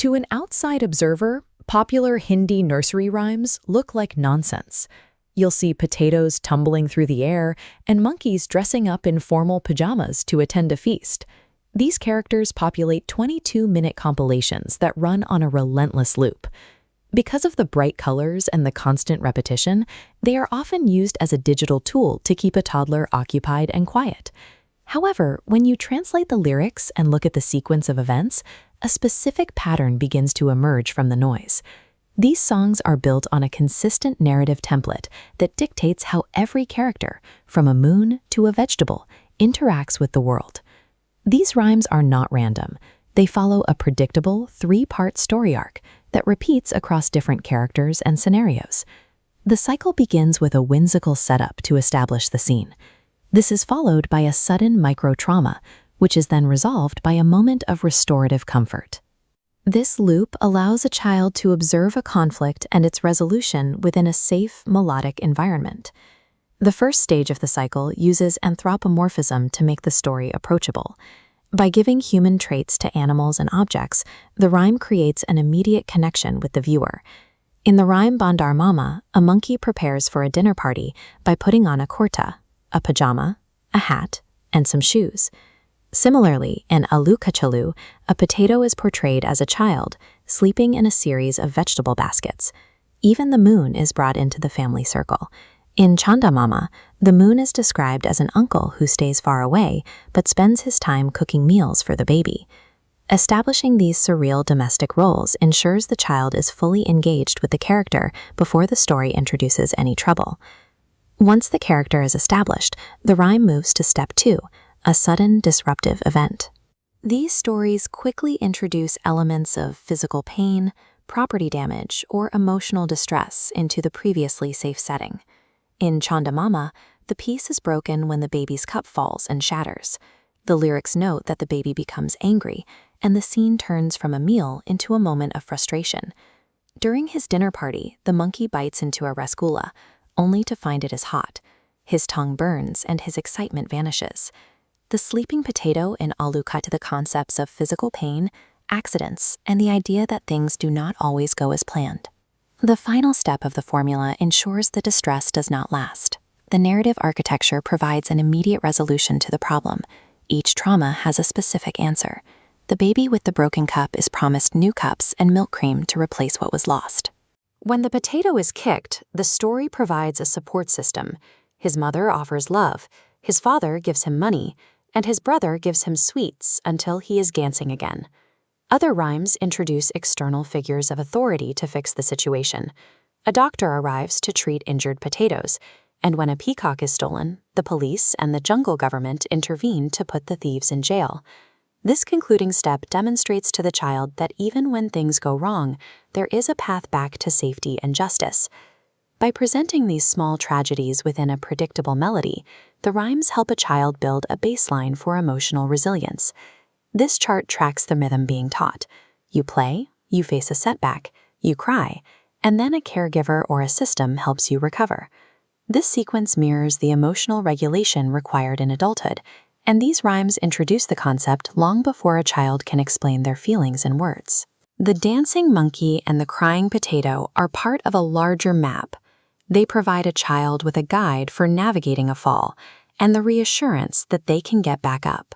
To an outside observer, popular Hindi nursery rhymes look like nonsense. You'll see potatoes tumbling through the air and monkeys dressing up in formal pajamas to attend a feast. These characters populate 22-minute compilations that run on a relentless loop. Because of the bright colors and the constant repetition, they are often used as a digital tool to keep a toddler occupied and quiet. However, when you translate the lyrics and look at the sequence of events, a specific pattern begins to emerge from the noise. These songs are built on a consistent narrative template that dictates how every character, from a moon to a vegetable, interacts with the world. These rhymes are not random. They follow a predictable three-part story arc that repeats across different characters and scenarios. The cycle begins with a whimsical setup to establish the scene. This is followed by a sudden micro-trauma, which is then resolved by a moment of restorative comfort. This loop allows a child to observe a conflict and its resolution within a safe, melodic environment. The first stage of the cycle uses anthropomorphism to make the story approachable. By giving human traits to animals and objects, the rhyme creates an immediate connection with the viewer. In the rhyme Bandar Mama, a monkey prepares for a dinner party by putting on a kurta, a pajama, a hat, and some shoes. Similarly, in Alu Kachalu, a potato is portrayed as a child, sleeping in a series of vegetable baskets. Even the moon is brought into the family circle. In Chanda Mama, the moon is described as an uncle who stays far away but spends his time cooking meals for the baby. Establishing these surreal domestic roles ensures the child is fully engaged with the character before the story introduces any trouble. Once the character is established, the rhyme moves to step 2, a sudden disruptive event. These stories quickly introduce elements of physical pain, property damage, or emotional distress into the previously safe setting. In Chanda Mama, the piece is broken when the baby's cup falls and shatters. The lyrics note that the baby becomes angry, and the scene turns from a meal into a moment of frustration. During his dinner party, the monkey bites into a rasgulla, only to find it is hot. His tongue burns and his excitement vanishes. The sleeping potato in Alu cut to the concepts of physical pain, accidents, and the idea that things do not always go as planned. The final step of the formula ensures the distress does not last. The narrative architecture provides an immediate resolution to the problem. Each trauma has a specific answer. The baby with the broken cup is promised new cups and milk cream to replace what was lost. When the potato is kicked, the story provides a support system. His mother offers love, his father gives him money, and his brother gives him sweets until he is dancing again. Other rhymes introduce external figures of authority to fix the situation. A doctor arrives to treat injured potatoes, and when a peacock is stolen, the police and the jungle government intervene to put the thieves in jail. This concluding step demonstrates to the child that even when things go wrong, there is a path back to safety and justice. By presenting these small tragedies within a predictable melody, the rhymes help a child build a baseline for emotional resilience. This chart tracks the rhythm being taught. You play, you face a setback, you cry, and then a caregiver or a system helps you recover. This sequence mirrors the emotional regulation required in adulthood, and these rhymes introduce the concept long before a child can explain their feelings in words. The dancing monkey and the crying potato are part of a larger map. They provide a child with a guide for navigating a fall and the reassurance that they can get back up.